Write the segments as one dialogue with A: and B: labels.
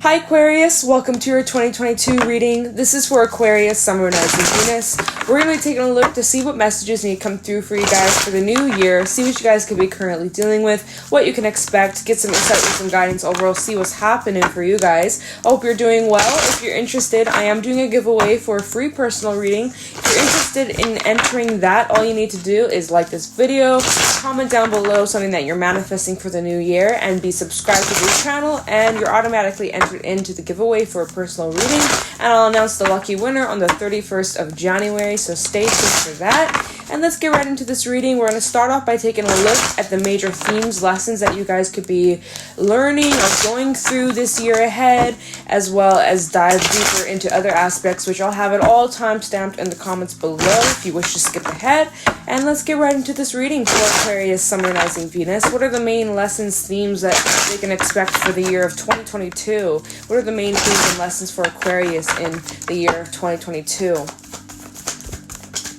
A: Hi Aquarius, welcome to your 2022 reading. This is for Aquarius, Summer, Rising, Venus. We're going to be taking a look to see what messages need to come through for you guys for the new year, see what you guys could be currently dealing with, what you can expect, get some insight and some guidance overall, see what's happening for you guys. I hope you're doing well. If you're interested, I am doing a giveaway for a free personal reading. If you're interested in entering that, all you need to do is like this video, comment down below something that you're manifesting for the new year, and be subscribed to this channel, and you're automatically entered into the giveaway for a personal reading, and I'll announce the lucky winner on the 31st of January, so stay tuned for that. And let's get right into this reading. We're going to start off by taking a look at the major themes, lessons that you guys could be learning or going through this year ahead, as well as dive deeper into other aspects, which I'll have it all time-stamped in the comments below if you wish to skip ahead. And let's get right into this reading for Aquarius, Summer, Rising, Venus. What are the main lessons, themes that they can expect for the year of 2022? What are the main themes and lessons for Aquarius in the year of 2022?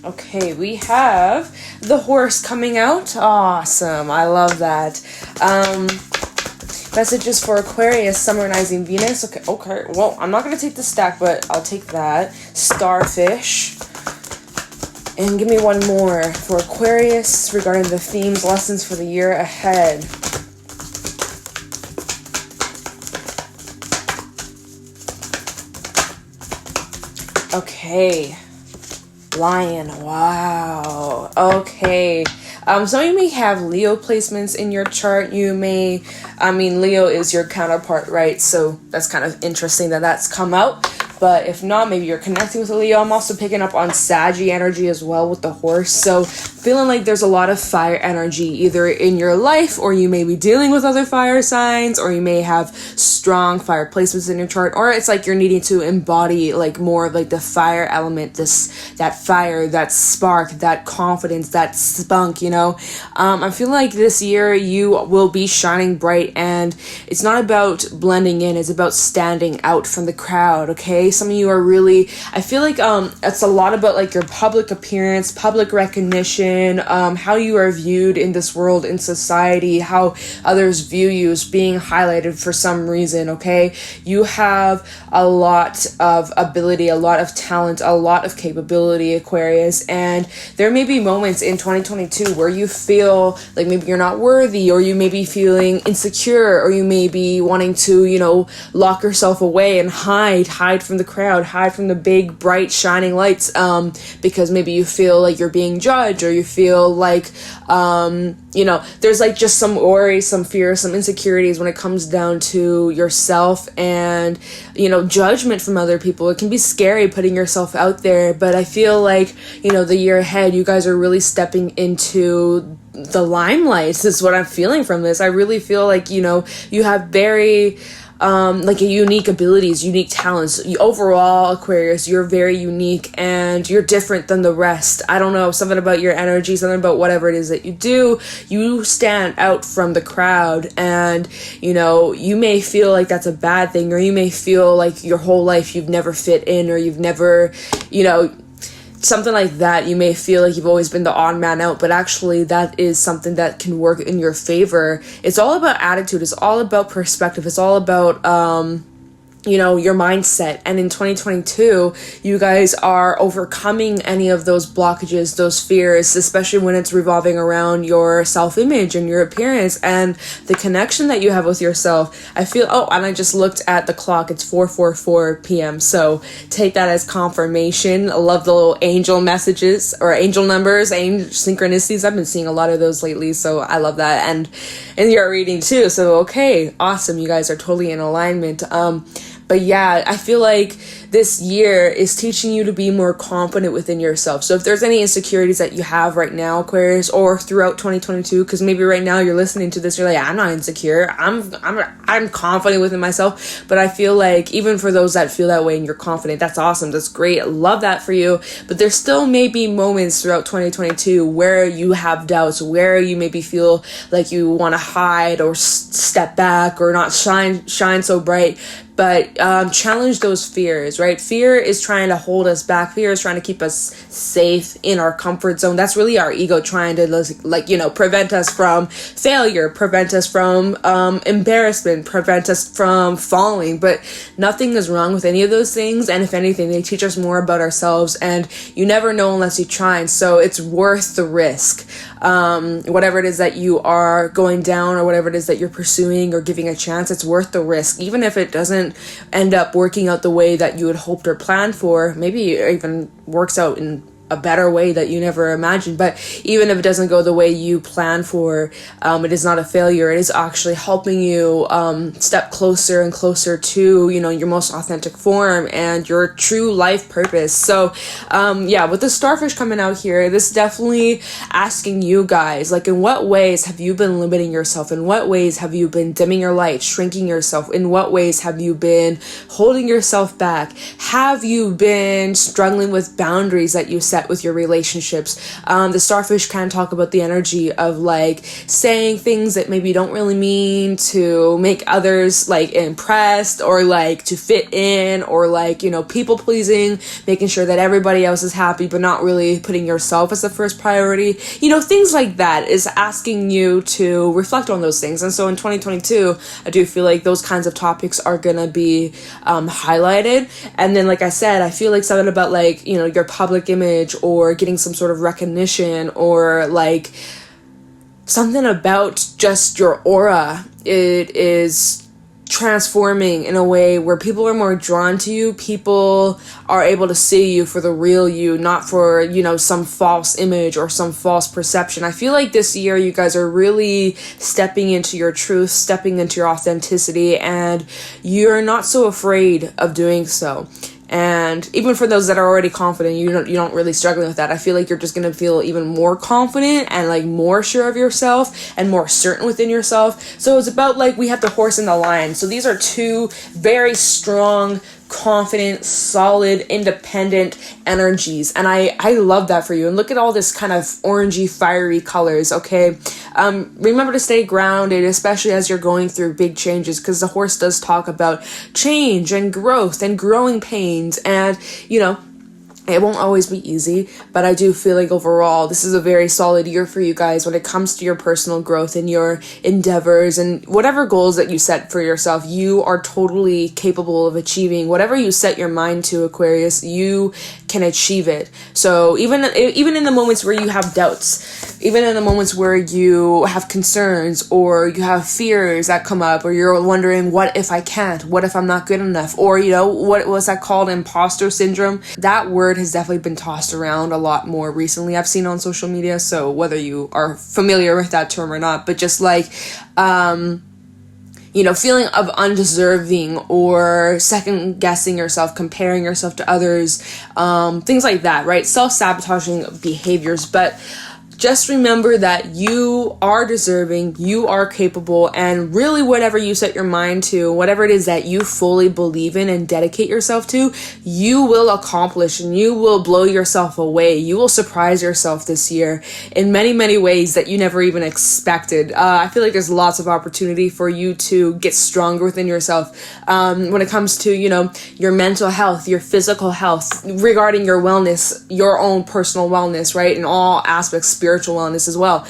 A: Okay, we have the horse coming out. Awesome. I love that. Messages for Aquarius, Summer, Rising, Venus. Okay. Well, I'm not going to take the stack, but I'll take that. Starfish. And give me one more for Aquarius regarding the themes, lessons for the year ahead. Okay. Lion. Wow. Okay. Some of you may have Leo placements in your chart. Leo is your counterpart, right? So that's kind of interesting that that's come out. But if not, maybe you're connecting with a Leo. I'm also picking up on Saggy energy as well with the horse. So feeling like there's a lot of fire energy either in your life, or you may be dealing with other fire signs, or you may have strong fire placements in your chart, or it's like you're needing to embody like more of like the fire element, that fire, that spark, that confidence, that spunk, I feel like this year you will be shining bright, and it's not about blending in, it's about standing out from the crowd. Okay, some of you are really, I feel like it's a lot about like your public appearance, public recognition, how you are viewed in this world, in society, how others view you as being highlighted for some reason. Okay, you have a lot of ability, a lot of talent, a lot of capability, Aquarius, and there may be moments in 2022 where you feel like maybe you're not worthy, or you may be feeling insecure, or you may be wanting to lock yourself away and hide from the crowd, hide from the big bright shining lights, because maybe you feel like you're being judged, or you feel like there's like just some worry, some fear, some insecurities when it comes down to yourself and judgment from other people. It can be scary putting yourself out there, but I feel like the year ahead you guys are really stepping into the limelight. This is what I'm feeling from this. I really feel like you have very unique abilities, unique talents. Overall, Aquarius, you're very unique and you're different than the rest. I don't know, something about your energy, something about whatever it is that you do, you stand out from the crowd, and you may feel like that's a bad thing, or you may feel like your whole life you've never fit in, or you've never, something like that. You may feel like you've always been the odd man out, but actually that is something that can work in your favor. It's all about attitude. It's all about perspective. It's all about your mindset. And in 2022, you guys are overcoming any of those blockages, those fears, especially when it's revolving around your self-image and your appearance and the connection that you have with yourself. I feel, and I just looked at the clock, it's 4:44 p.m. So take that as confirmation. I love the little angel messages or angel numbers, angel synchronicities. I've been seeing a lot of those lately, so I love that. And you're reading too. So okay, awesome. You guys are totally in alignment. But yeah, I feel like this year is teaching you to be more confident within yourself. So if there's any insecurities that you have right now, Aquarius, or throughout 2022, because maybe right now you're listening to this, you're like, I'm not insecure. I'm confident within myself. But I feel like even for those that feel that way and you're confident, that's awesome. That's great. I love that for you. But there still may be moments throughout 2022 where you have doubts, where you maybe feel like you want to hide or step back or not shine so bright. But challenge those fears, right? Fear is trying to hold us back. Fear is trying to keep us safe in our comfort zone. That's really our ego trying to, like, you know, prevent us from failure, prevent us from embarrassment, prevent us from falling. But nothing is wrong with any of those things. And if anything, they teach us more about ourselves, and you never know unless you try. And so it's worth the risk. Whatever it is that you are going down, or whatever it is that you're pursuing or giving a chance, it's worth the risk. Even if it doesn't end up working out the way that you had hoped or planned for, maybe it even works out in a better way that you never imagined. But even if it doesn't go the way you plan for, it is not a failure. It is actually helping you step closer and closer to, you know, your most authentic form and your true life purpose. So yeah, with the starfish coming out here, this is definitely asking you guys, like, in what ways have you been limiting yourself? In what ways have you been dimming your light, shrinking yourself? In what ways have you been holding yourself back? Have you been struggling with boundaries that you set with your relationships? The starfish can talk about the energy of, like, saying things that maybe you don't really mean to make others, like, impressed, or like to fit in, or like, you know, people pleasing, making sure that everybody else is happy but not really putting yourself as the first priority. You know, things like that is asking you to reflect on those things. And so in 2022, I do feel like those kinds of topics are gonna be highlighted. And then, like I said, I feel like something about, like, you know, your public image, or getting some sort of recognition, or like something about just your aura, it is transforming in a way where people are more drawn to you. People are able to see you for the real you, not for, you know, some false image or some false perception. I feel like this year you guys are really stepping into your truth, stepping into your authenticity, and you're not so afraid of doing so. And even for those that are already confident, you don't really struggling with that. I feel like you're just gonna feel even more confident and, like, more sure of yourself and more certain within yourself. So it's about, like, we have the horse and the lion. So these are two very strong, confident, solid, independent energies, and I love that for you. And look at all this kind of orangey, fiery colors. Okay, remember to stay grounded, especially as you're going through big changes, because the horse does talk about change and growth and growing pains, and, you know, it won't always be easy, but I do feel like overall this is a very solid year for you guys when it comes to your personal growth and your endeavors and whatever goals that you set for yourself. You are totally capable of achieving whatever you set your mind to, Aquarius. You can achieve it. So even in the moments where you have doubts, even in the moments where you have concerns or you have fears that come up, or you're wondering, what if I can't? What if I'm not good enough? Or, you know, what was that called? Imposter syndrome. That word has definitely been tossed around a lot more recently, I've seen on social media. So whether you are familiar with that term or not, but just like, you know, feeling of undeserving or second guessing yourself, comparing yourself to others, things like that, right? Self-sabotaging behaviors. But just remember that you are deserving, you are capable, and really whatever you set your mind to, whatever it is that you fully believe in and dedicate yourself to, you will accomplish, and you will blow yourself away. You will surprise yourself this year in many, many ways that you never even expected. I feel like there's lots of opportunity for you to get stronger within yourself when it comes to, you know, your mental health, your physical health, regarding your wellness, your own personal wellness, right? In all aspects, spiritual wellness as well.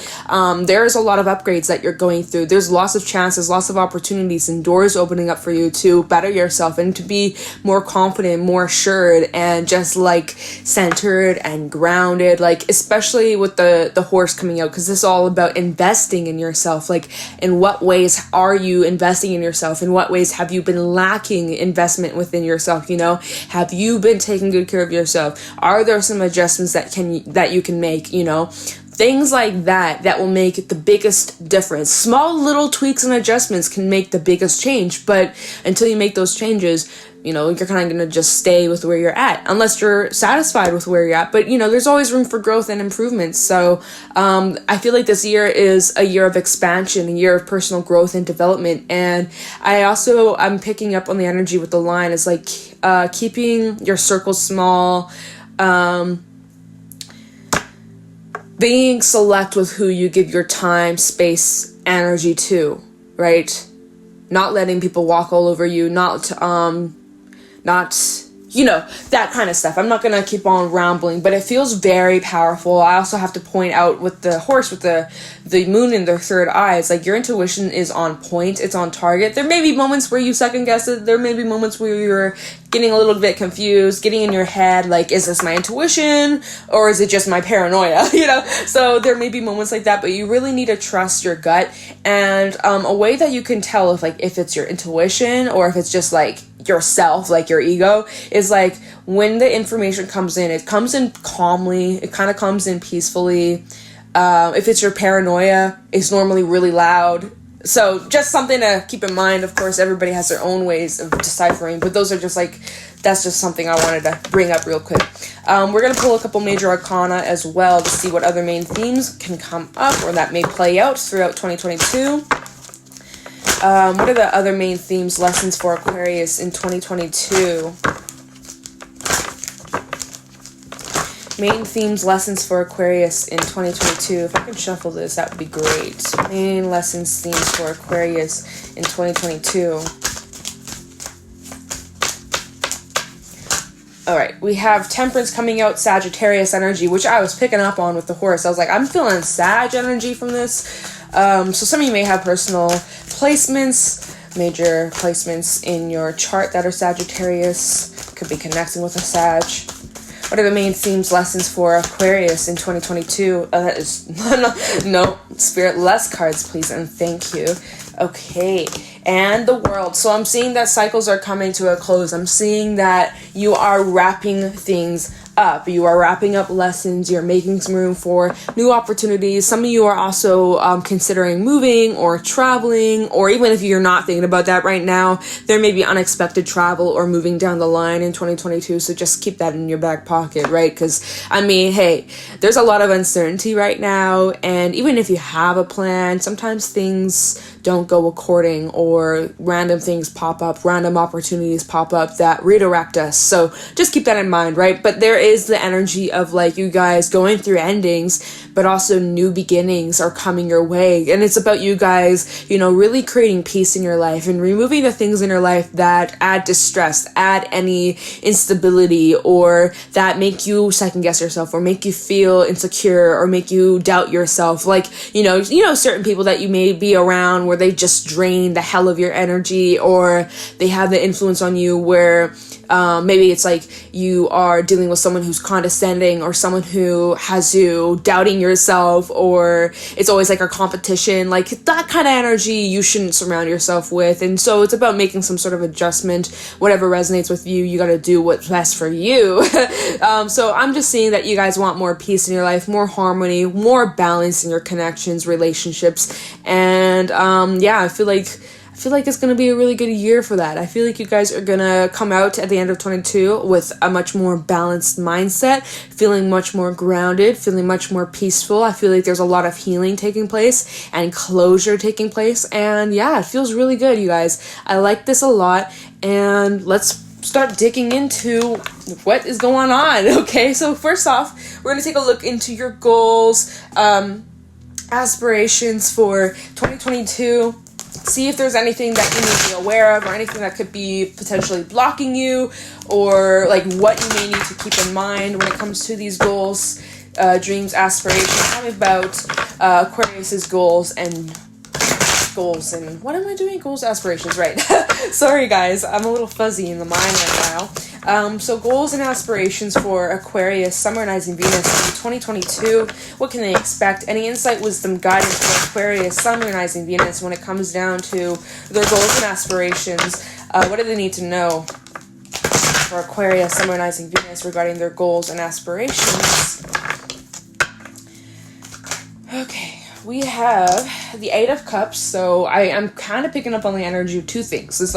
A: There's a lot of upgrades that you're going through. There's lots of chances, lots of opportunities and doors opening up for you to better yourself and to be more confident, more assured, and just like centered and grounded, like especially with the horse coming out, because this is all about investing in yourself. Like, in what ways are you investing in yourself? In what ways have you been lacking investment within yourself? You know, have you been taking good care of yourself? Are there some adjustments that you can make? You know, things like that will make the biggest difference. Small little tweaks and adjustments can make the biggest change, but until you make those changes, you know, you're kind of going to just stay with where you're at, unless you're satisfied with where you're at. But, you know, there's always room for growth and improvement. So I feel like this year is a year of expansion, a year of personal growth and development. And I'm picking up on the energy with the line. It's like keeping your circle small, being select with who you give your time, space, energy to, right? Not letting people walk all over you, not that kind of stuff. I'm not going to keep on rambling, but it feels very powerful. I also have to point out with the horse, with the moon in their third eye, it's like your intuition is on point. It's on target. There may be moments where you second guess it. There may be moments where you're getting a little bit confused, getting in your head, like, is this my intuition or is it just my paranoia? So there may be moments like that, but you really need to trust your gut. And a way that you can tell if it's your intuition or if it's just like yourself, like your ego, is like when the information comes in, it comes in calmly, it kind of comes in peacefully. If it's your paranoia, it's normally really loud. So just something to keep in mind. Of course, everybody has their own ways of deciphering, but those are just that's just something I wanted to bring up real quick. We're going to pull a couple major arcana as well to see what other main themes can come up or that may play out throughout 2022. What are the other main themes, lessons for Aquarius in 2022? Main themes, lessons for Aquarius in 2022. If I can shuffle this, that would be great. Main lessons, themes for Aquarius in 2022. All right, we have Temperance coming out, Sagittarius energy, which I was picking up on with the horse. I was like, I'm feeling Sag energy from this. So some of you may have personal placements, major placements in your chart that are Sagittarius. Could be connecting with a Sag. What are the main themes, lessons for Aquarius in 2022? That is no spirit, less cards, please, and thank you. Okay, and the World. So I'm seeing that cycles are coming to a close. I'm seeing that you are wrapping things up. You are wrapping up lessons. You're making some room for new opportunities. Some of you are also considering moving or traveling, or even if you're not thinking about that right now, there may be unexpected travel or moving down the line in 2022. So just keep that in your back pocket, right? Because hey, there's a lot of uncertainty right now, and even if you have a plan, sometimes things don't go according, or random things pop up, random opportunities pop up that redirect us. So just keep that in mind, right? But there is the energy of you guys going through endings, but also new beginnings are coming your way. And it's about you guys, really creating peace in your life and removing the things in your life that add distress, add any instability, or that make you second guess yourself or make you feel insecure or make you doubt yourself. Certain people that you may be around where they just drain the hell of your energy, or they have the influence on you where maybe it's you are dealing with someone who's condescending or someone who has you doubting yourself, or it's always a competition. That kind of energy you shouldn't surround yourself with. And so it's about making some sort of adjustment. Whatever resonates with you, you got to do what's best for you. So I'm just seeing that you guys want more peace in your life, more harmony, more balance in your connections, relationships. And I feel like it's going to be a really good year for that. I feel like you guys are going to come out at the end of 22 with a much more balanced mindset, feeling much more grounded, feeling much more peaceful. I feel like there's a lot of healing taking place and closure taking place. And it feels really good, you guys. I like this a lot. And let's start digging into what is going on. Okay, so first off, we're going to take a look into your goals, aspirations for 2022. See if there's anything that you need to be aware of or anything that could be potentially blocking you, or what you may need to keep in mind when it comes to these goals, dreams, aspirations. Tell me about Aquarius's goals and what am I doing? Goals, aspirations, right. Sorry guys, I'm a little fuzzy in the mind right now. So goals and aspirations for Aquarius, Summonizing Venus in 2022. What can they expect? Any insight, wisdom, guidance for Aquarius, Summonizing Venus when it comes down to their goals and aspirations? What do they need to know for Aquarius, Summonizing Venus regarding their goals and aspirations? Okay. We have the Eight of Cups, so I am kind of picking up on the energy of two things. It's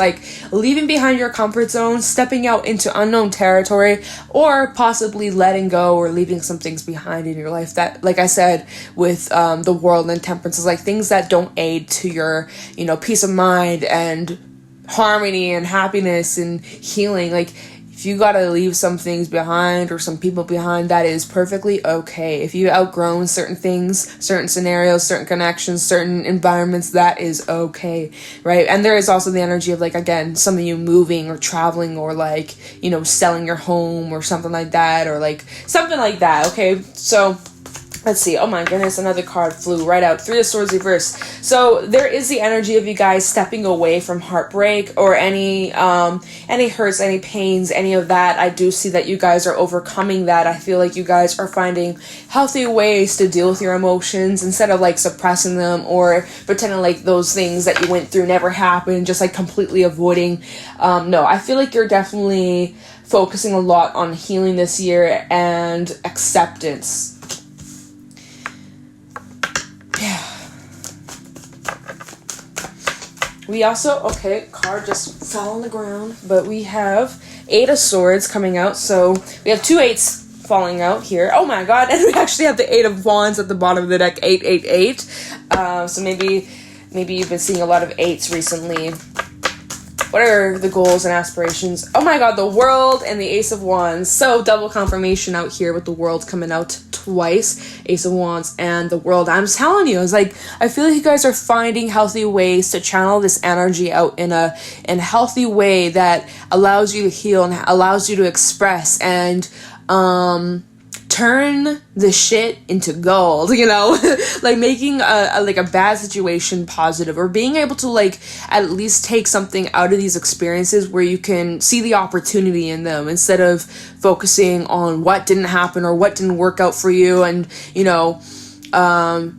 A: leaving behind your comfort zone, stepping out into unknown territory, or possibly letting go or leaving some things behind in your life that, like I said, with the World and Temperance, is things that don't aid to your, peace of mind and harmony and happiness and healing. If you gotta leave some things behind or some people behind, that is perfectly okay. If you've outgrown certain things, certain scenarios, certain connections, certain environments, that is okay, right? And there is also the energy of, like, again, some of you moving or traveling or, like, you know, selling your home or something like that, or like something like that, okay? So let's see. Oh my goodness, another card flew right out. Three of Swords reverse. So there is the energy of you guys stepping away from heartbreak or any hurts, any pains, any of that. I do see that you guys are overcoming that. I feel like you guys are finding healthy ways to deal with your emotions instead of, like, suppressing them or pretending like those things that you went through never happened, just, like, completely avoiding. No, I feel like you're definitely focusing a lot on healing this year and acceptance. We also, okay, card just fell on the ground, but we have 8 of Swords coming out, so we have 2 8s falling out here. Oh my god, and we actually have the 8 of Wands at the bottom of the deck, 888. So maybe you've been seeing a lot of 8s recently. What are the goals and aspirations? Oh my god, the World and the Ace of Wands. So double confirmation out here with the World coming out twice. Ace of Wands and the World. I'm telling you, it's like, I feel like you guys are finding healthy ways to channel this energy out in a healthy way that allows you to heal and allows you to express and turn the shit into gold, you know? Like making a bad situation positive, or being able to, like, at least take something out of these experiences where you can see the opportunity in them instead of focusing on what didn't happen or what didn't work out for you and, you know,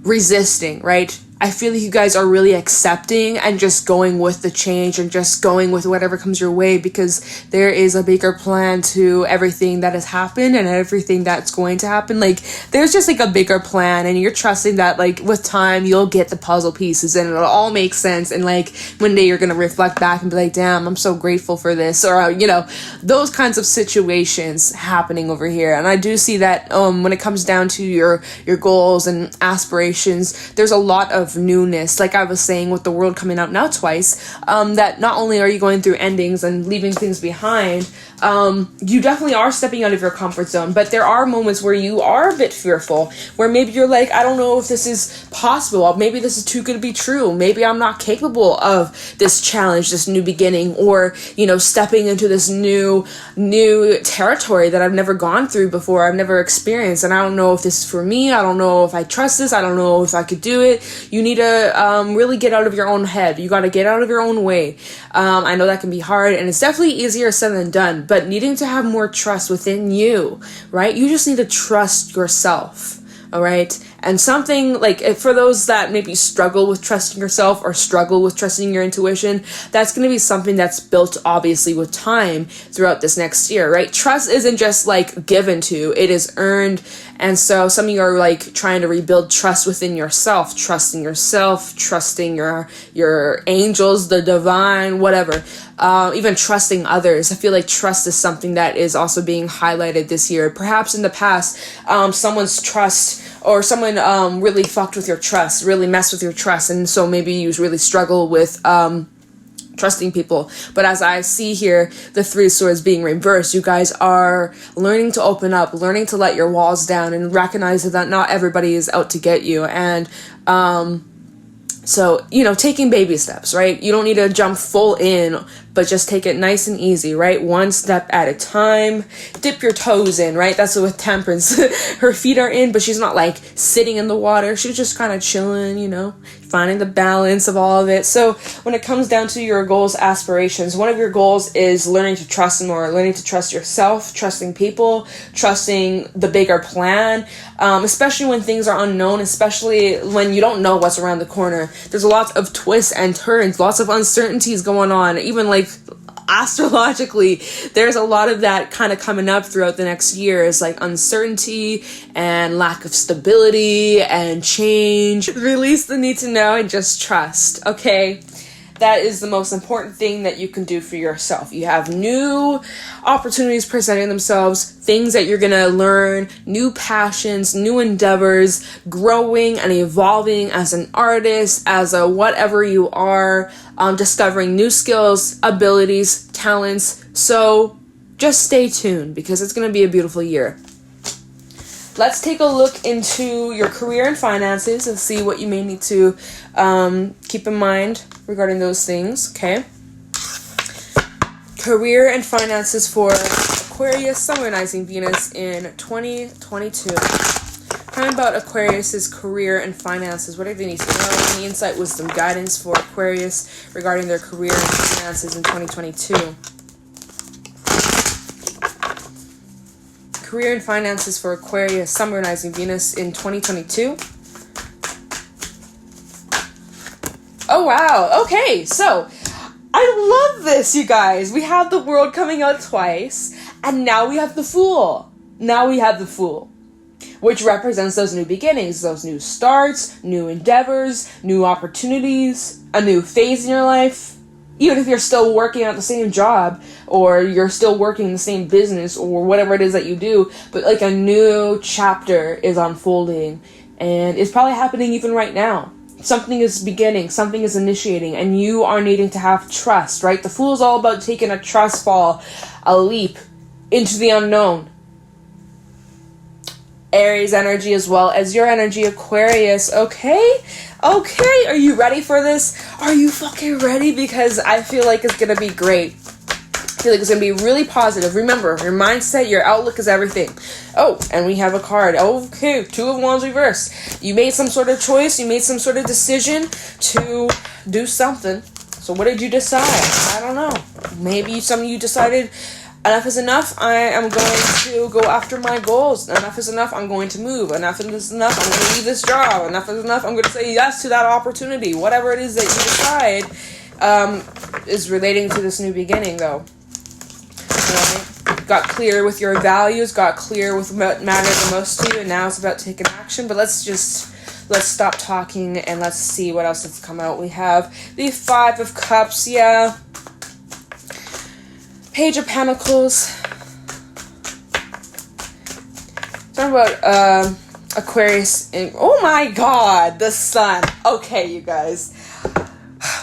A: resisting, right? I feel like you guys are really accepting and just going with the change and just going with whatever comes your way, because there is a bigger plan to everything that has happened and everything that's going to happen. Like, there's just, like, a bigger plan, and you're trusting that, like, with time you'll get the puzzle pieces and it'll all make sense, and, like, one day you're gonna reflect back and be like, damn, I'm so grateful for this, or you know, those kinds of situations happening over here. And I do see that when it comes down to your goals and aspirations, there's a lot of newness, like I was saying with the World coming out now twice, that not only are you going through endings and leaving things behind, you definitely are stepping out of your comfort zone, but there are moments where you are a bit fearful, where maybe you're like, I don't know if this is possible, maybe this is too good to be true, maybe I'm not capable of this challenge, this new beginning, or, you know, stepping into this new territory that I've never gone through before, I've never experienced, and I don't know if this is for me, I don't know if I trust this, I don't know if I could do it. You need to really get out of your own head. You got to get out of your own way. I know that can be hard, and it's definitely easier said than done, but needing to have more trust within you, right? You just need to trust yourself, all right? And something like, for those that maybe struggle with trusting yourself or struggle with trusting your intuition, that's going to be something that's built obviously with time throughout this next year, right? Trust isn't just like given to, it is earned. And so some of you are like trying to rebuild trust within yourself, trusting your angels, the divine, whatever, even trusting others. I feel like trust is something that is also being highlighted this year. Perhaps in the past, someone's trust or someone really fucked with your trust, really messed with your trust, and so maybe you really struggle with trusting people. But as I see here, the Three of Swords being reversed, you guys are learning to open up, learning to let your walls down, and recognize that not everybody is out to get you. And so, you know, taking baby steps, right? You don't need to jump full in, but just take it nice and easy, right? One step at a time. Dip your toes in, right? That's with Temperance. Her feet are in, but she's not like sitting in the water. She's just kind of chilling, you know, finding the balance of all of it. So when it comes down to your goals, aspirations, one of your goals is learning to trust more, learning to trust yourself, trusting people, trusting the bigger plan, especially when things are unknown, especially when you don't know what's around the corner. There's a lot of twists and turns, lots of uncertainties going on, even like astrologically, there's a lot of that kind of coming up throughout the next year. Is like uncertainty and lack of stability and change. Release the need to know and just trust, okay? That is the most important thing that you can do for yourself. You have new opportunities presenting themselves, things that you're gonna learn, new passions, new endeavors, growing and evolving as an artist, as a whatever you are, discovering new skills, abilities, talents. So just stay tuned because it's going to be a beautiful year. Let's take a look into your career and finances and see what you may need to keep in mind regarding those things, okay? Career and finances for Aquarius, Sun, Moon, Rising, Venus in 2022. Talking about Aquarius's career and finances. What do they need to know? Any insight, wisdom, guidance for Aquarius regarding their career and finances in 2022. Career and finances for Aquarius, Sun, Moon, Rising, Venus in 2022. Oh, wow. Okay, so I love this, you guys. We have the World coming out twice, and now we have the Fool. Which represents those new beginnings, those new starts, new endeavors, new opportunities, a new phase in your life. Even if you're still working at the same job, or you're still working in the same business, or whatever it is that you do, but like a new chapter is unfolding, and it's probably happening even right now. Something is beginning, something is initiating, and you are needing to have trust, right? The Fool is all about taking a trust fall, a leap into the unknown. Aries energy as well as your energy, Aquarius. Okay, are you ready for this? Are you fucking ready? Because I feel like it's gonna be great. I feel like it's gonna be really positive. Remember, your mindset, your outlook is everything. Oh, and we have a card. Okay, Two of Wands reverse. You made some sort of choice, you made some sort of decision to do something. So what did you decide? I don't know. Maybe some of you decided, enough is enough, I am going to go after my goals. Enough is enough, I'm going to move. Enough is enough, I'm going to leave this job. Enough is enough, I'm going to say yes to that opportunity. Whatever it is that you decide is relating to this new beginning, though. Right? Got clear with your values, got clear with what matters the most to you, and now it's about taking action. But let's stop talking and let's see what else has come out. We have the Five of Cups, yeah. Page of Pentacles. Talking about Aquarius. Oh my god, the Sun. Okay, you guys.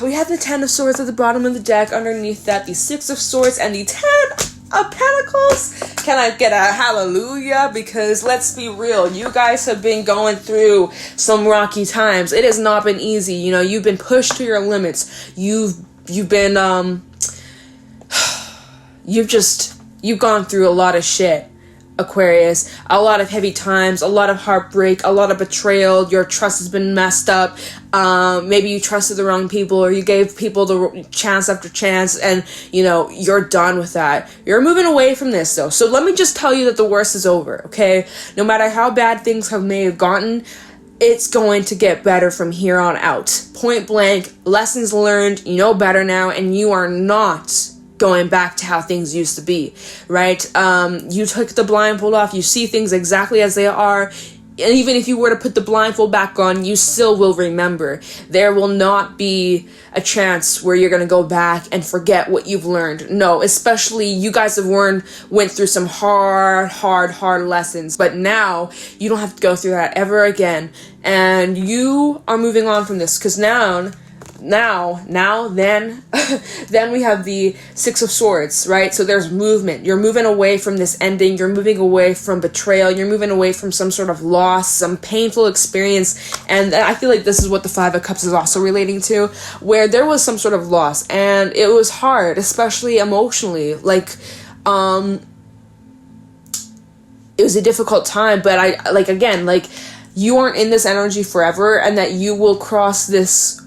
A: We have the Ten of Swords at the bottom of the deck. Underneath that, the Six of Swords and the Ten of Pentacles. Can I get a hallelujah? Because let's be real, you guys have been going through some rocky times. It has not been easy. You know, you've been pushed to your limits. You've been You've gone through a lot of shit, Aquarius. A lot of heavy times, a lot of heartbreak, a lot of betrayal. Your trust has been messed up. Maybe you trusted the wrong people, or you gave people the chance after chance, and, you know, you're done with that. You're moving away from this, though. So let me just tell you that the worst is over, okay? No matter how bad things may have gotten, it's going to get better from here on out. Point blank, lessons learned, you know better now, and you are not going back to how things used to be, right? You took the blindfold off, you see things exactly as they are, and even if you were to put the blindfold back on, you still will remember. There will not be a chance where you're going to go back and forget what you've learned. No, especially you guys have went through some hard lessons, but now you don't have to go through that ever again, and you are moving on from this, because then we have the Six of Swords, right? So there's movement. You're moving away from this ending. You're moving away from betrayal. You're moving away from some sort of loss, some painful experience. And I feel like this is what the Five of Cups is also relating to, where there was some sort of loss and it was hard, especially emotionally. Like, it was a difficult time, but you aren't in this energy forever, and that you will cross this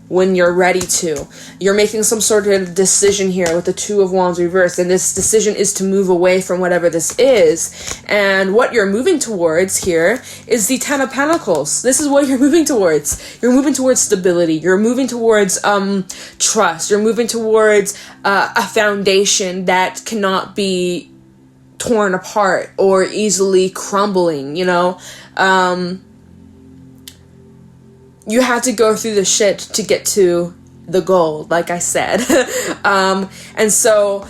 A: when you're ready to. You're making some sort of decision here with the Two of Wands reversed, and this decision is to move away from whatever this is. And what you're moving towards here is the Ten of Pentacles. This is what you're moving towards. You're moving towards stability. You're moving towards trust. You're moving towards a foundation that cannot be torn apart or easily crumbling, you know? You have to go through the shit to get to the goal, like I said. And so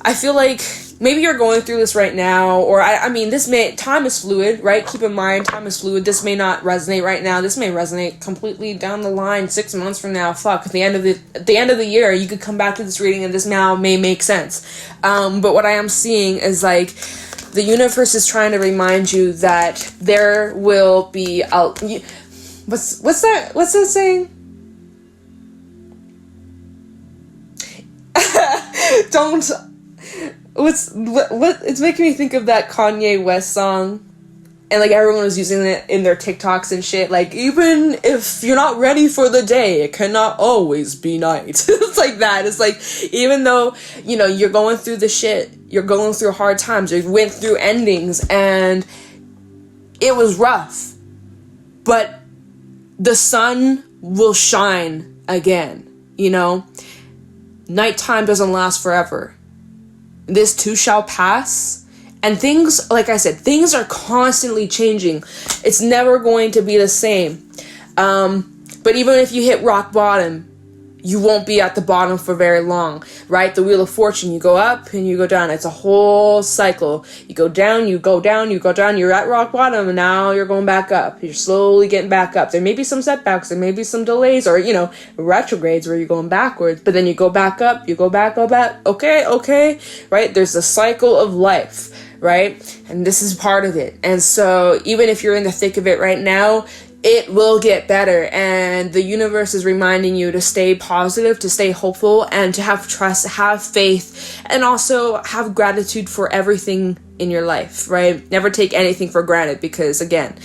A: I feel like maybe you're going through this right now, or I mean, time is fluid, right? Keep in mind, time is fluid. This may not resonate right now. This may resonate completely down the line, 6 months from now. Fuck, at the end of the year, you could come back to this reading and this now may make sense. But what I am seeing is like, the universe is trying to remind you that there will be what's that saying? Don't. What it's making me think of that Kanye West song, and like everyone was using it in their TikToks and shit, like, even if you're not ready for the day, it cannot always be night. It's like that. It's like, even though, you know, you're going through the shit, you're going through hard times, you went through endings and it was rough, but the sun will shine again. You know, nighttime doesn't last forever. This too shall pass. And things, like I said, things are constantly changing. It's never going to be the same. But even if you hit rock bottom, you won't be at the bottom for very long, right? The Wheel of Fortune, you go up and you go down. It's a whole cycle. You go down, you go down, you go down. You're at rock bottom and now you're going back up. You're slowly getting back up. There may be some setbacks, there may be some delays, or, you know, retrogrades where you're going backwards, but then you go back up, you go back. Okay, right? There's a cycle of life, right? And this is part of it. And so even if you're in the thick of it right now, it will get better, and the universe is reminding you to stay positive, to stay hopeful, and to have trust, have faith, and also have gratitude for everything in your life, right? Never take anything for granted, because again,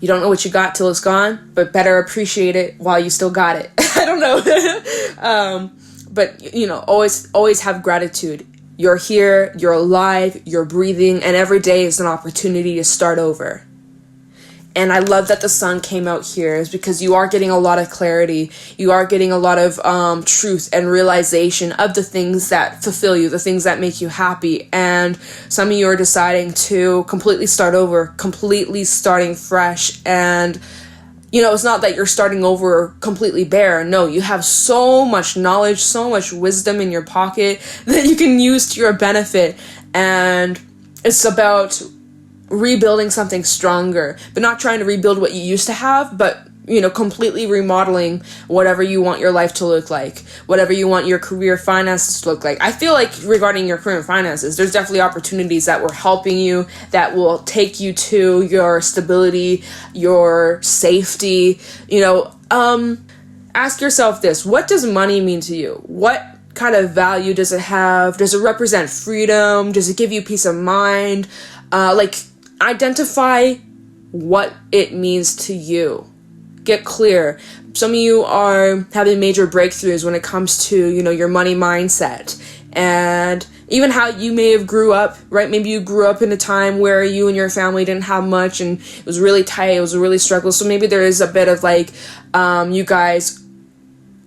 A: you don't know what you got till it's gone, but better appreciate it while you still got it. I don't know. But, you know, always have gratitude. You're here, you're alive, you're breathing, and every day is an opportunity to start over. And I love that the sun came out here, is because you are getting a lot of clarity. You are getting a lot of truth and realization of the things that fulfill you, the things that make you happy. And some of you are deciding to completely start over, completely starting fresh. And, you know, it's not that you're starting over completely bare. No, you have so much knowledge, so much wisdom in your pocket that you can use to your benefit. And it's about rebuilding something stronger, but not trying to rebuild what you used to have, but, you know, completely remodeling whatever you want your life to look like, whatever you want your career finances to look like. I feel like regarding your current finances, there's definitely opportunities that were helping you, that will take you to your stability, your safety. You know, ask yourself this: what does money mean to you? What kind of value does it have? Does it represent freedom? Does it give you peace of mind? Identify what it means to you. Get clear. Some of you are having major breakthroughs when it comes to, you know, your money mindset, and even how you may have grew up, right? Maybe you grew up in a time where you and your family didn't have much and it was really tight, it was a really struggle. So maybe there is a bit of like, you guys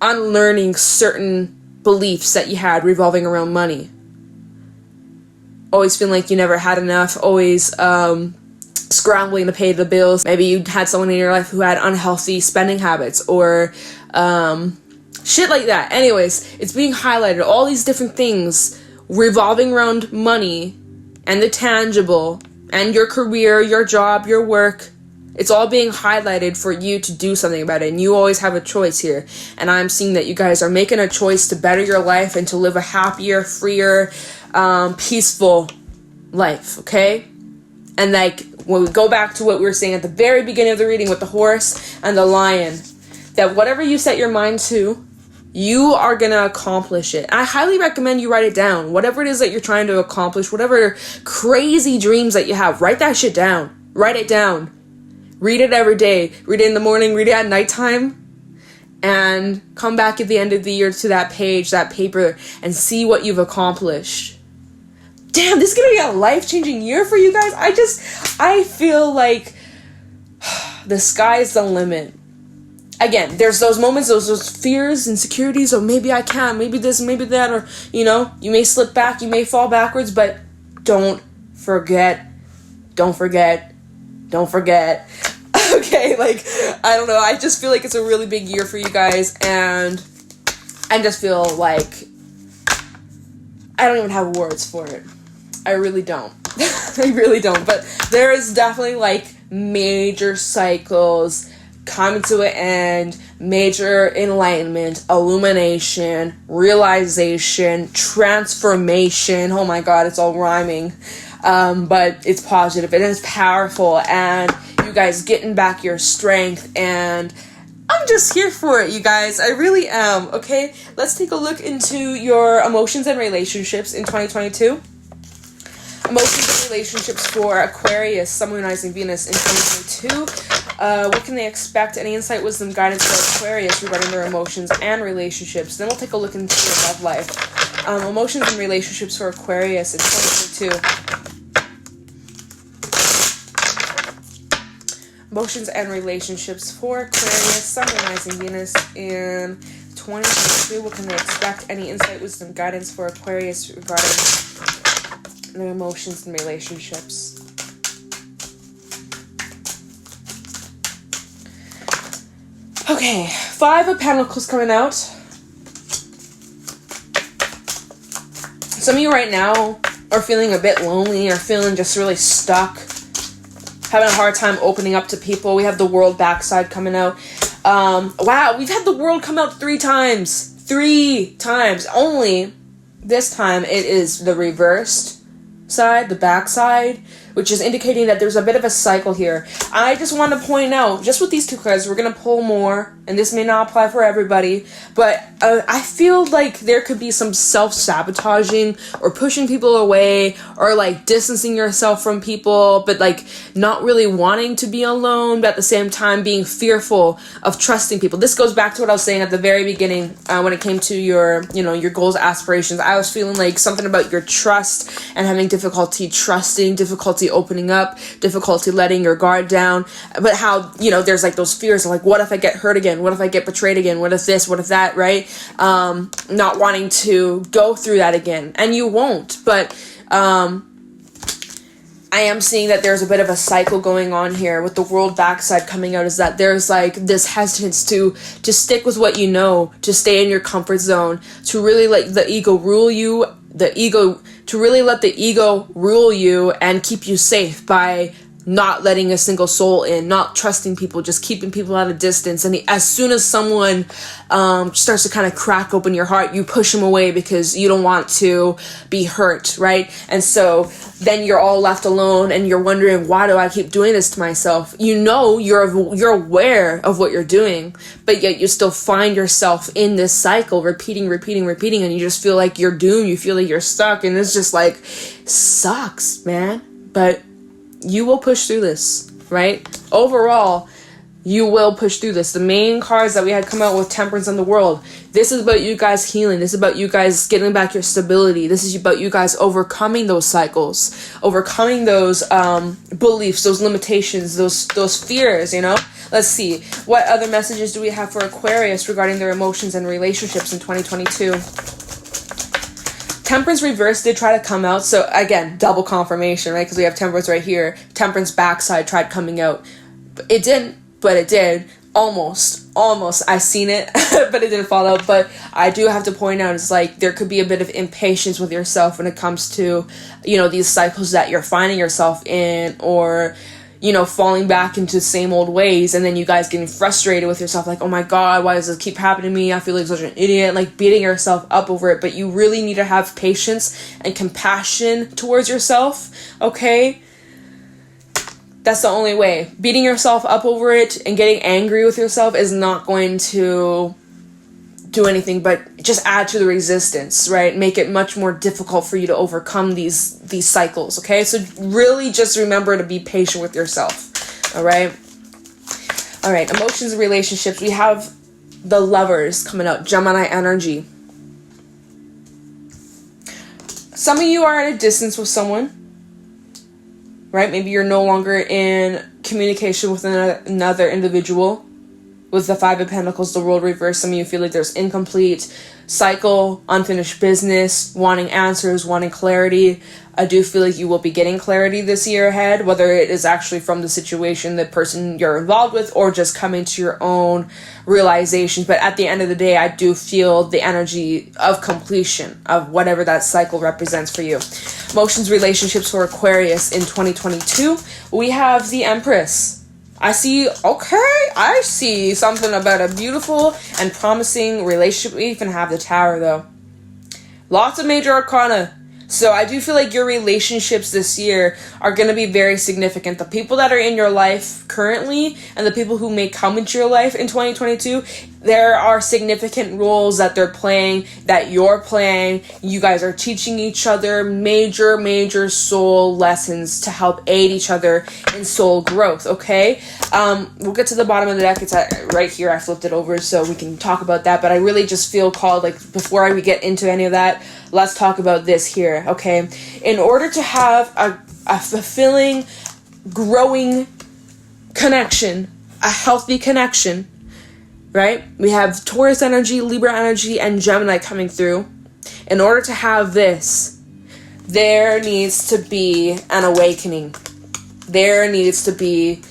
A: unlearning certain beliefs that you had revolving around money. Always feeling like you never had enough, always scrambling to pay the bills. Maybe you had someone in your life who had unhealthy spending habits, or shit like that. Anyways, it's being highlighted. All these different things revolving around money and the tangible and your career, your job, your work. It's all being highlighted for you to do something about it. And you always have a choice here. And I'm seeing that you guys are making a choice to better your life and to live a happier, freer, peaceful life, okay? And like, when we go back to what we were saying at the very beginning of the reading with the horse and the lion, that whatever you set your mind to, you are gonna accomplish it. I highly recommend you write it down. Whatever it is that you're trying to accomplish, whatever crazy dreams that you have, write that shit down. Write it down. Read it every day. Read it in the morning, read it at nighttime, and come back at the end of the year to that page, that paper, and see what you've accomplished. Damn, this is gonna be a life-changing year for you guys. I feel like the sky's the limit. Again, there's those moments, those fears, insecurities, or maybe I can't, maybe this, maybe that, or, you know, you may slip back, you may fall backwards, but don't forget. Okay, like, I don't know, I just feel like it's a really big year for you guys, and I just feel like I don't even have words for it. I really don't. I really don't. But there is definitely like major cycles coming to an end, major enlightenment, illumination, realization, transformation. Oh my god, it's all rhyming. But it's positive and it's powerful, and you guys getting back your strength, and I'm just here for it, you guys. I really am. Okay, let's take a look into your emotions and relationships in 2022. Emotions and relationships for Aquarius, Sun, Moon, Rising, Venus in 2022. What can they expect? Any insight, wisdom, guidance for Aquarius regarding their emotions and relationships? Then we'll take a look into your love life. Emotions and relationships for Aquarius in 2022. Emotions and relationships for Aquarius, Sun, Moon, Rising, Venus in 2022. What can they expect? Any insight, wisdom, guidance for Aquarius regarding their emotions and relationships? Okay, 5 of Pentacles coming out. Some of you right now are feeling a bit lonely, or feeling just really stuck, having a hard time opening up to people. We have the World backside coming out. Wow, we've had the World come out 3 times. 3 times. Only this time it is the reversed side, the backside, which is indicating that there's a bit of a cycle here. I just want to point out, just with these 2 cards, we're going to pull more, and this may not apply for everybody, but I feel like there could be some self-sabotaging or pushing people away, or like distancing yourself from people, but like not really wanting to be alone, but at the same time being fearful of trusting people. This goes back to what I was saying at the very beginning when it came to your, your goals, aspirations. I was feeling like something about your trust and having difficulty trusting, difficulty opening up, difficulty letting your guard down, but how, there's like those fears of like, what if I get hurt again? What if I get betrayed again? What if this? What if that? Right? Not wanting to go through that again. And you won't, but I am seeing that there's a bit of a cycle going on here with the World backside coming out, is that there's like this hesitance to stick with what you know, to stay in your comfort zone, to really let the ego rule you, to really let the ego rule you and keep you safe by not letting a single soul in, not trusting people, just keeping people at a distance. And as soon as someone starts to kind of crack open your heart, you push them away because you don't want to be hurt, right? And so then you're all left alone, and you're wondering, why do I keep doing this to myself? You're aware of what you're doing, but yet you still find yourself in this cycle, repeating, and you just feel like you're doomed. You feel like you're stuck, and it's just like, sucks, man. But you will push through this, right? Overall, you will push through this. The main cards that we had come out with, Temperance and the World. This is about you guys healing. This is about you guys getting back your stability. This is about you guys overcoming those cycles, overcoming those beliefs, those limitations, those fears, Let's see. What other messages do we have for Aquarius regarding their emotions and relationships in 2022? Temperance reverse did try to come out, so again, double confirmation, right? Because we have Temperance right here. Temperance backside tried coming out. It didn't, but it did. Almost. I seen it, but it didn't fall out. But I do have to point out, it's like there could be a bit of impatience with yourself when it comes to, these cycles that you're finding yourself in, or falling back into the same old ways, and then you guys getting frustrated with yourself, like, oh my god, why does this keep happening to me? I feel like such an idiot, like beating yourself up over it. But you really need to have patience and compassion towards yourself, okay? That's the only way. Beating yourself up over it and getting angry with yourself is not going to do anything but just add to the resistance, right? Make it much more difficult for you to overcome these cycles, okay? So really just remember to be patient with yourself, all right? All right, emotions and relationships. We have the Lovers coming out, Gemini energy. Some of you are at a distance with someone, right? Maybe you're no longer in communication with another individual, with the Five of Pentacles, the World reversed. Some of you feel like there's incomplete cycle, unfinished business, wanting answers, wanting clarity. I do feel like you will be getting clarity this year ahead, whether it is actually from the situation, the person you're involved with, or just coming to your own realizations. But at the end of the day, I do feel the energy of completion of whatever that cycle represents for you. Emotions, relationships for Aquarius in 2022. We have the Empress. I see something about a beautiful and promising relationship. We even have the Tower, though. Lots of major arcana. So I do feel like your relationships this year are going to be very significant. The people that are in your life currently and the people who may come into your life in 2022, there are significant roles that they're playing, that you're playing. You guys are teaching each other major soul lessons to help aid each other in soul growth, okay? We'll get to the bottom of the deck. It's right here. I flipped it over so we can talk about that. But I really just feel called, like, before we get into any of that, let's talk about this here, okay? In order to have a fulfilling, growing connection, a healthy connection, right? We have Taurus energy, Libra energy, and Gemini coming through. In order to have this, there needs to be an awakening. There needs to be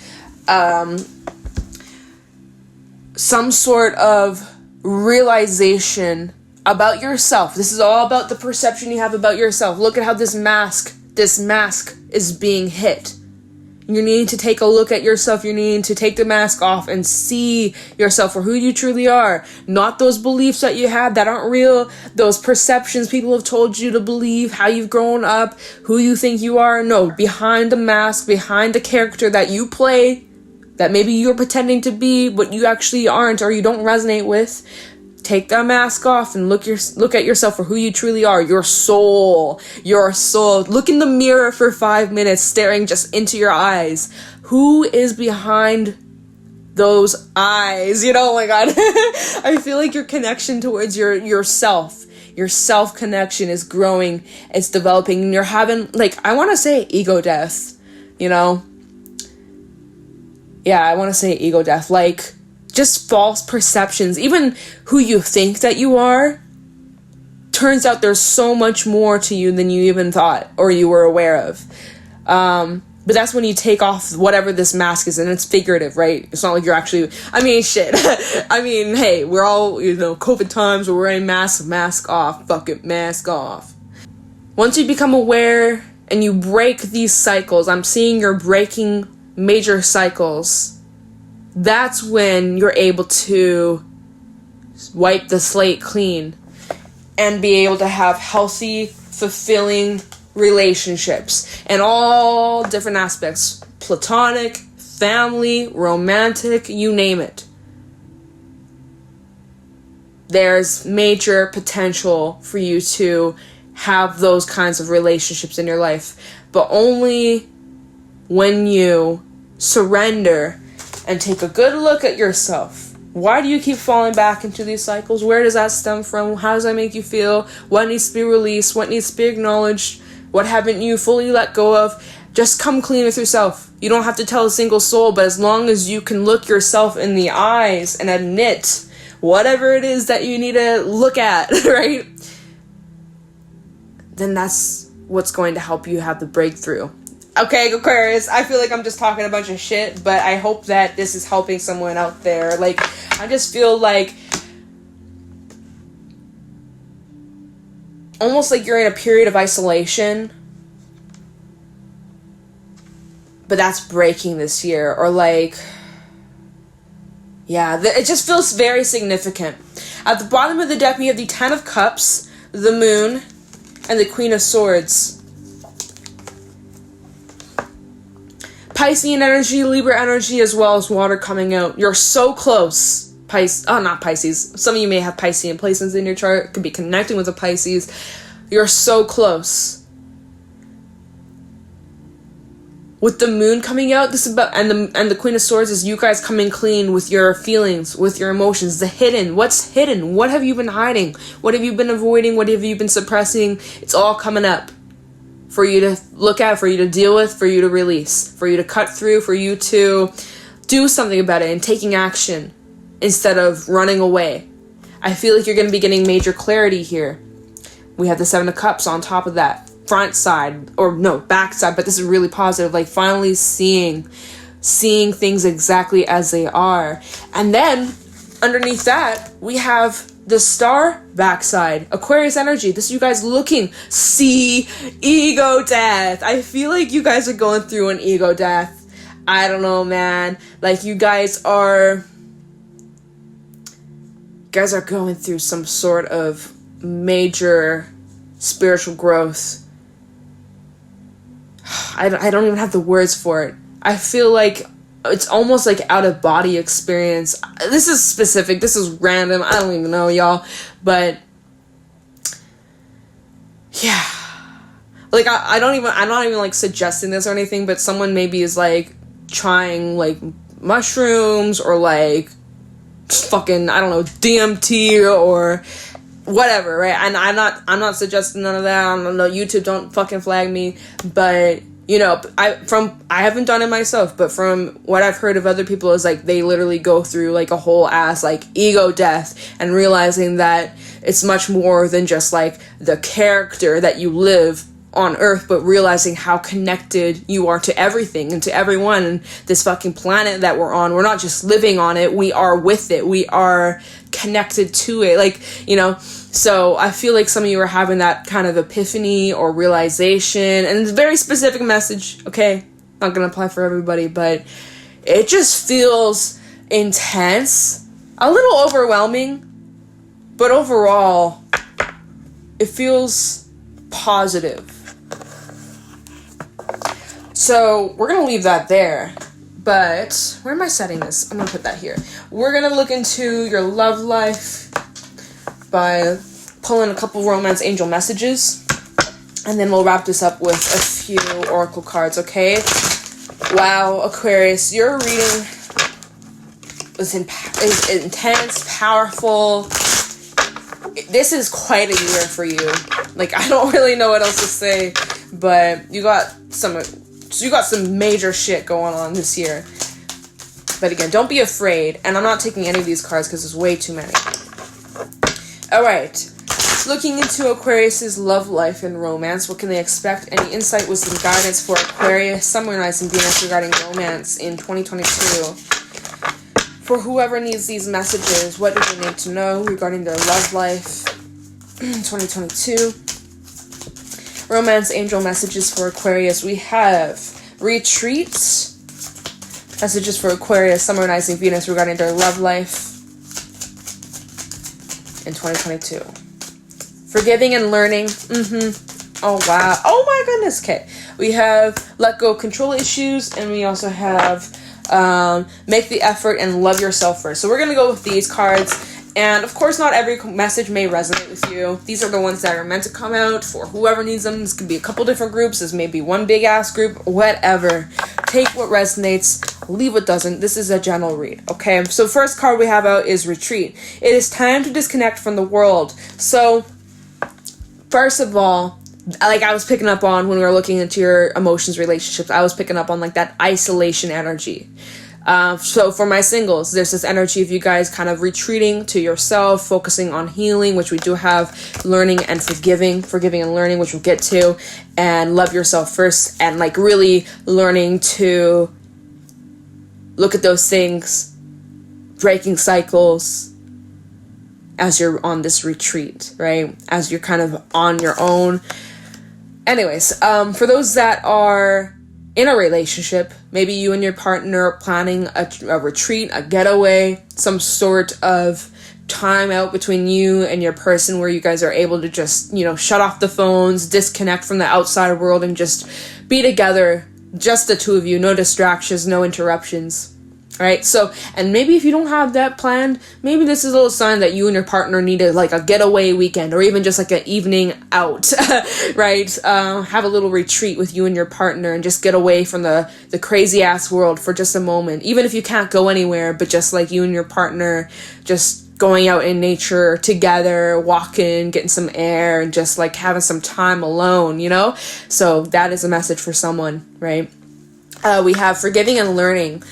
A: some sort of realization about yourself. This is all about the perception you have about yourself. Look at how this mask is being hit. You need to take a look at yourself. You need to take the mask off and see yourself for who you truly are. Not those beliefs that you have that aren't real. Those perceptions people have told you to believe, how you've grown up, who you think you are. No, behind the mask, behind the character that you play, that maybe you're pretending to be, but you actually aren't or you don't resonate with. Take that mask off and look at yourself for who you truly are. Your soul. Look in the mirror for 5 minutes, staring just into your eyes. Who is behind those eyes? Oh my God. I feel like your connection towards yourself. Your self-connection is growing. It's developing. And you're having, I want to say ego death. Yeah, I want to say ego death. Just false perceptions. Even who you think that you are, turns out there's so much more to you than you even thought or you were aware of. But that's when you take off whatever this mask is, and it's figurative, right? It's not like you're actually, shit. Hey, we're all, COVID times, we're wearing masks, mask off, fuck it, mask off. Once you become aware and you break these cycles, I'm seeing you're breaking major cycles. That's when you're able to wipe the slate clean and be able to have healthy, fulfilling relationships in all different aspects. Platonic, family, romantic, you name it. There's major potential for you to have those kinds of relationships in your life, but only when you surrender and take a good look at yourself. Why do you keep falling back into these cycles? Where does that stem from? How does that make you feel? What needs to be released? What needs to be acknowledged? What haven't you fully let go of? Just come clean with yourself. You don't have to tell a single soul, but as long as you can look yourself in the eyes and admit whatever it is that you need to look at, right? Then that's what's going to help you have the breakthrough. Okay, Aquarius, I feel like I'm just talking a bunch of shit, but I hope that this is helping someone out there. I just feel like almost like you're in a period of isolation, but that's breaking this year, or it just feels very significant. At the bottom of the deck, we have the Ten of Cups, the Moon, and the Queen of Swords. Piscean energy, Libra energy, as well as water coming out. You're so close. Not Pisces. Some of you may have Piscean placements in your chart. Could be connecting with a Pisces. You're so close. With the Moon coming out, this is about, and the Queen of Swords is you guys coming clean with your feelings, with your emotions. The hidden. What's hidden? What have you been hiding? What have you been avoiding? What have you been suppressing? It's all coming up for you to look at, for you to deal with, for you to release, for you to cut through, for you to do something about it and taking action instead of running away. I feel like you're going to be getting major clarity here. We have the Seven of Cups on top of that. Front side, or no, back side, but this is really positive. Like finally seeing things exactly as they are. And then underneath that, we have the Star backside. Aquarius energy. This is you guys looking. See, ego death. I feel like you guys are going through an ego death. I don't know, man. Like you guys are going through some sort of major spiritual growth. I don't even have the words for it. I feel like it's almost like out of body experience. This is specific. This is random. I don't even know, y'all. But yeah, like I'm not even like suggesting this or anything. But someone maybe is like trying like mushrooms or like fucking, I don't know, DMT or whatever, right? And I'm not suggesting none of that. I don't know, YouTube, don't fucking flag me. But you know, I haven't done it myself, but from what I've heard of other people is like they literally go through like a whole ass like ego death and realizing that it's much more than just like the character that you live on Earth, but realizing how connected you are to everything and to everyone and this fucking planet that we're on. We're not just living on it, we are with it. We are connected to it. Like, you know, so I feel like some of you are having that kind of epiphany or realization, and it's a very specific message, okay? Not gonna apply for everybody, but it just feels intense, a little overwhelming, but overall, it feels positive. So we're gonna leave that there, but where am I setting this? I'm gonna put that here. We're gonna look into your love life by pulling a couple romance angel messages, and then we'll wrap this up with a few oracle cards, okay? Wow, Aquarius, your reading is intense, powerful. This is quite a year for you. Like, I don't really know what else to say, but you got some major shit going on this year. But again, don't be afraid. And I'm not taking any of these cards because there's way too many. Alright. Looking into Aquarius's love life and romance. What can they expect? Any insight, wisdom, guidance for Aquarius, Sun, Moon, Rising, Venus regarding romance in 2022? For whoever needs these messages, what do they need to know regarding their love life in 2022? Romance angel messages for Aquarius. We have retreat. Messages for Aquarius, Sun, Moon, Rising, Venus regarding their love life in 2022. Forgiving and learning. Oh, wow. Oh, my goodness. Okay. We have let go of control issues, and we also have make the effort and love yourself first. So we're going to go with these cards. And, of course, not every message may resonate with you. These are the ones that are meant to come out for whoever needs them. This could be a couple different groups. This may be one big-ass group. Whatever. Take what resonates. Leave what doesn't. This is a general read, okay? So first card we have out is retreat. It is time to disconnect from the world. So, first of all, like I was picking up on when we were looking into your emotions, relationships, I was picking up on like that isolation energy. So for my singles, there's this energy of you guys kind of retreating to yourself, focusing on healing, which we do have, learning and forgiving and learning, which we'll get to, and love yourself first, and like really learning to look at those things, breaking cycles as you're on this retreat, right? As you're kind of on your own. Anyways, for those that are in a relationship, maybe you and your partner are planning a retreat, a getaway, some sort of time out between you and your person where you guys are able to just, you know, shut off the phones, disconnect from the outside world, and just be together, just the two of you, no distractions, no interruptions. Right? So, and maybe if you don't have that planned, maybe this is a little sign that you and your partner need like a getaway weekend, or even just like an evening out, right? Have a little retreat with you and your partner and just get away from the crazy ass world for just a moment. Even if you can't go anywhere, but just like you and your partner just going out in nature together, walking, getting some air, and just like having some time alone, you know? So that is a message for someone, right? We have forgiving and learning.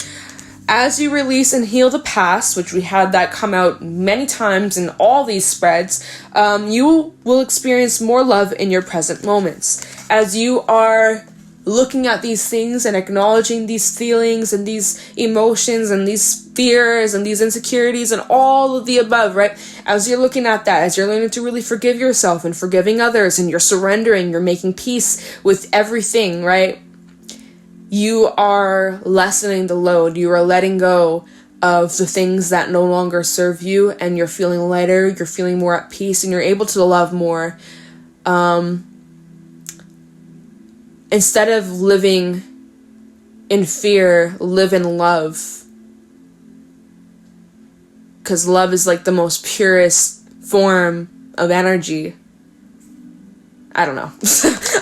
A: As you release and heal the past, which we had that come out many times in all these spreads, you will experience more love in your present moments. As you are looking at these things and acknowledging these feelings and these emotions and these fears and these insecurities and all of the above, right? As you're looking at that, as you're learning to really forgive yourself and forgiving others, and you're surrendering, you're making peace with everything, right? You are lessening the load. You are letting go of the things that no longer serve you, and you're feeling lighter, you're feeling more at peace, and you're able to love more. Instead of living in fear, live in love. Because love is like the most purest form of energy. I don't know.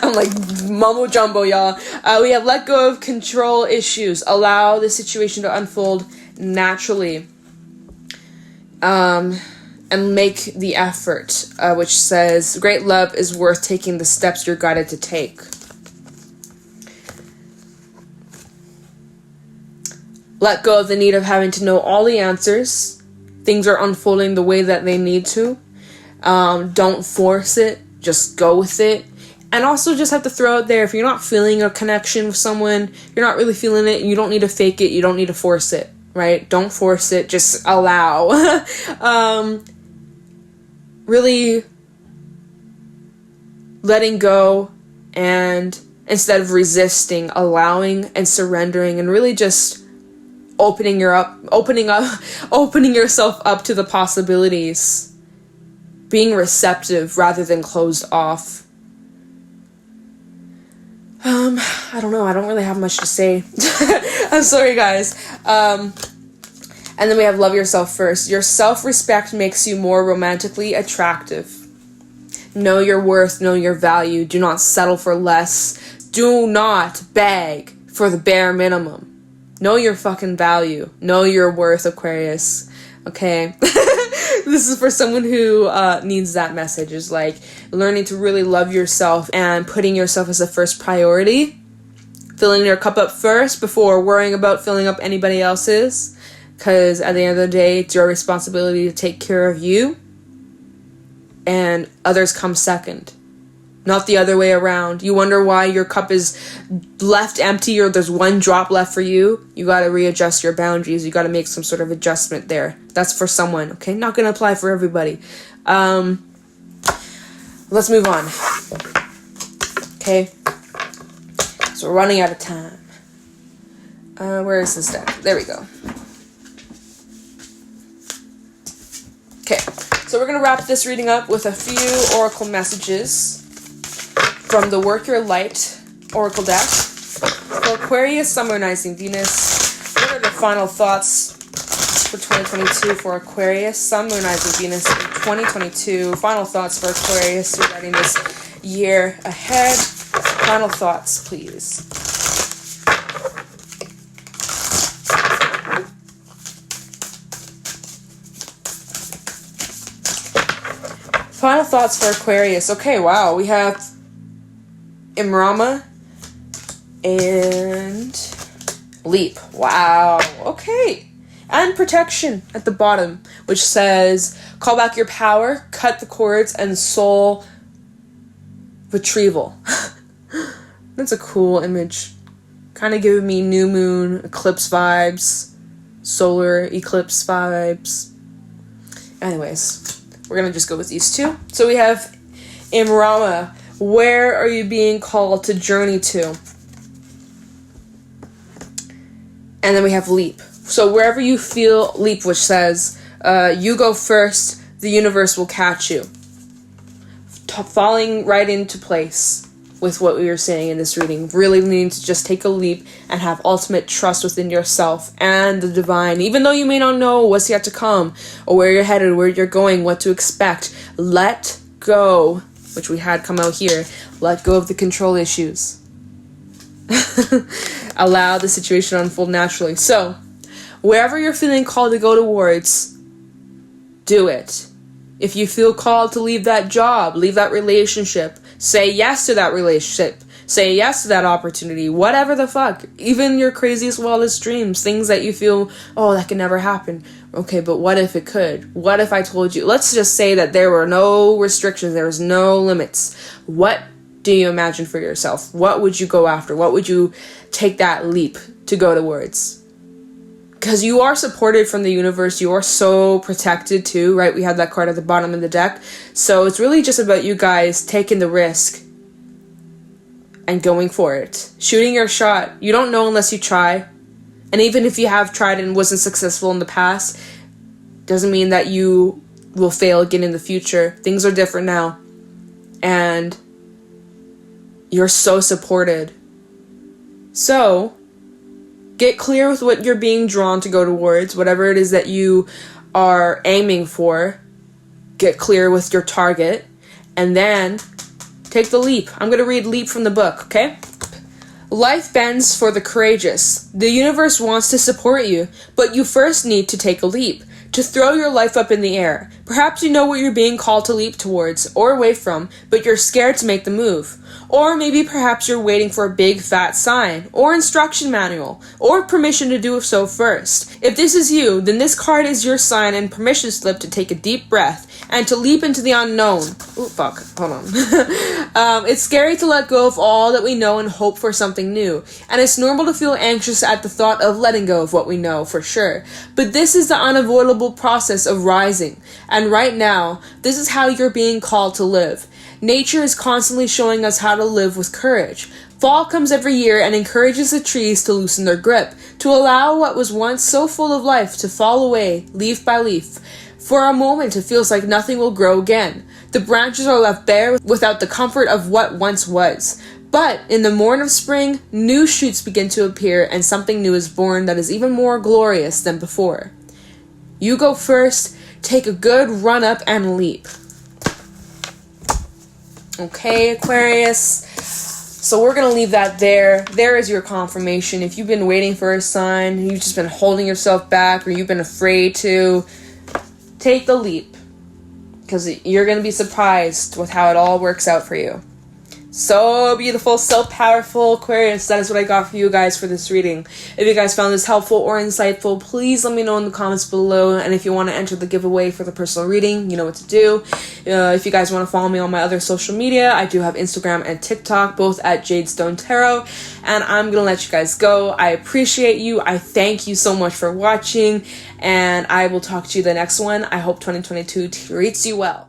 A: I'm like mumbo jumbo, y'all. We have let go of control issues. Allow the situation to unfold naturally. And make the effort, which says, great love is worth taking the steps you're guided to take. Let go of the need of having to know all the answers. Things are unfolding the way that they need to. Don't force it. Just go with it. And also just have to throw out there, if you're not feeling a connection with someone, you're not really feeling it, you don't need to fake it, you don't need to force it, right? Don't force it, just allow. Really letting go, and instead of resisting, allowing and surrendering, and really just opening yourself up to the possibilities. Being receptive rather than closed off. I don't know. I don't really have much to say. I'm sorry, guys. And then we have love yourself first. Your self-respect makes you more romantically attractive. Know your worth. Know your value. Do not settle for less. Do not beg for the bare minimum. Know your fucking value. Know your worth, Aquarius. Okay? This is for someone who needs that message. Is like learning to really love yourself and putting yourself as a first priority. Filling your cup up first before worrying about filling up anybody else's. Because at the end of the day, it's your responsibility to take care of you. And others come second. Not the other way around. You wonder why your cup is left empty or there's one drop left for you. You got to readjust your boundaries. You got to make some sort of adjustment there. That's for someone, okay? Not going to apply for everybody. Let's move on. Okay? So we're running out of time. Where is this deck? There we go. Okay. So we're going to wrap this reading up with a few oracle messages from the Work Your Light Oracle deck. For Aquarius, Summonizing Venus. What are the final thoughts for 2022 for Aquarius? Summonizing Venus in 2022. Final thoughts for Aquarius regarding this year ahead. Final thoughts, please. Final thoughts for Aquarius. Okay, wow. We have Imrama and Leap. Wow. Okay. And Protection at the bottom, which says, call back your power, cut the cords, and soul retrieval. That's a cool image. Kind of giving me new moon, eclipse vibes, solar eclipse vibes. Anyways, we're going to just go with these two. So we have Imrama. Where are you being called to journey to? And then we have Leap. So wherever you feel Leap, which says, you go first, the universe will catch you. Falling right into place with what we were saying in this reading. Really needing to just take a leap and have ultimate trust within yourself and the divine. Even though you may not know what's yet to come, or where you're headed, where you're going, what to expect. Let go, which we had come out here. Let go of the control issues. Allow the situation to unfold naturally. So, wherever you're feeling called to go towards, do it. If you feel called to leave that job, leave that relationship, say yes to that relationship. Say yes to that opportunity, whatever the fuck. Even your craziest, wildest dreams, things that you feel, oh, that could never happen. Okay, but what if it could? What if I told you? Let's just say that there were no restrictions, there was no limits. What do you imagine for yourself? What would you go after? What would you take that leap to go towards? Because you are supported from the universe. You are so protected too, right? We have that card at the bottom of the deck. So it's really just about you guys taking the risk and going for it. Shooting your shot. You don't know unless you try. And even if you have tried and wasn't successful in the past, doesn't mean that you will fail again in the future. Things are different now. And you're so supported. So, get clear with what you're being drawn to go towards. Whatever it is that you are aiming for, get clear with your target. And then, take the leap. I'm going to read Leap from the book, okay? Life bends for the courageous. The universe wants to support you, but you first need to take a leap, to throw your life up in the air. Perhaps you know what you're being called to leap towards, or away from, but you're scared to make the move. Or maybe perhaps you're waiting for a big fat sign, or instruction manual, or permission to do so first. If this is you, then this card is your sign and permission slip to take a deep breath, and to leap into the unknown. Ooh, fuck, hold on. It's scary to let go of all that we know and hope for something new, and it's normal to feel anxious at the thought of letting go of what we know for sure. But this is the unavoidable process of rising, and right now, this is how you're being called to live. Nature is constantly showing us how to live with courage. Fall comes every year and encourages the trees to loosen their grip, to allow what was once so full of life to fall away, leaf by leaf. For a moment, it feels like nothing will grow again. The branches are left bare without the comfort of what once was. But in the morn of spring, new shoots begin to appear and something new is born that is even more glorious than before. You go first, take a good run up and leap. Okay, Aquarius. So we're going to leave that there. There is your confirmation. If you've been waiting for a sign, you've just been holding yourself back, or you've been afraid to, take the leap. Because you're going to be surprised with how it all works out for you. So beautiful, so powerful, Aquarius. That is what I got for you guys for this reading. If you guys found this helpful or insightful, please let me know in the comments below. And if you want to enter the giveaway for the personal reading, you know what to do. If you guys want to follow me on my other social media, I do have Instagram and TikTok, both at Jadestone Tarot. And I'm going to let you guys go. I appreciate you. I thank you so much for watching. And I will talk to you the next one. I hope 2022 treats you well.